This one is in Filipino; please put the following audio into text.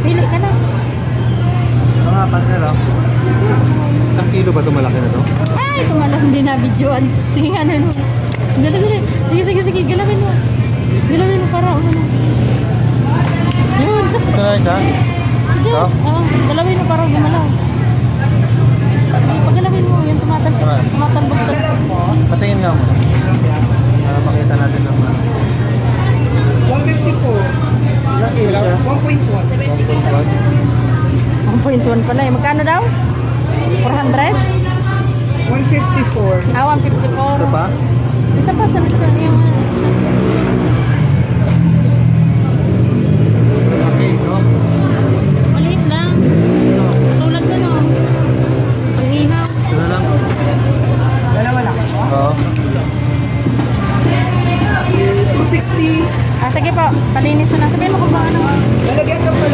Pili ka na. Mga partner, oh. Isang kilo ba ito? Malaki na to? Ay, tumalak hindi na videoan. Sige nga, ano. Dali, dali. Sige, sige, sige. Galawin mo. Galawin mo para ano. Yun. Ito na isa? Sige. Ito? Oo. Galawin mo para gumalaw. Paggalawin mo. Yan, tumatalbog ka. Patingin nga mo. Para makita natin naman. 150 po. Ilang kilo siya? 1.1. 1.1 pala eh. Magkano daw? 400? 154. Ah, 154. Ito pa? Isa pa, sunod siya yung... Okay, no? Maliit lang. Tulad ko, no? Ang ihaw. Ito na lang. Dalawa lang po. Oo. 260. Ah, sige po. Palinis na na. Sabihin mo kung ba ano.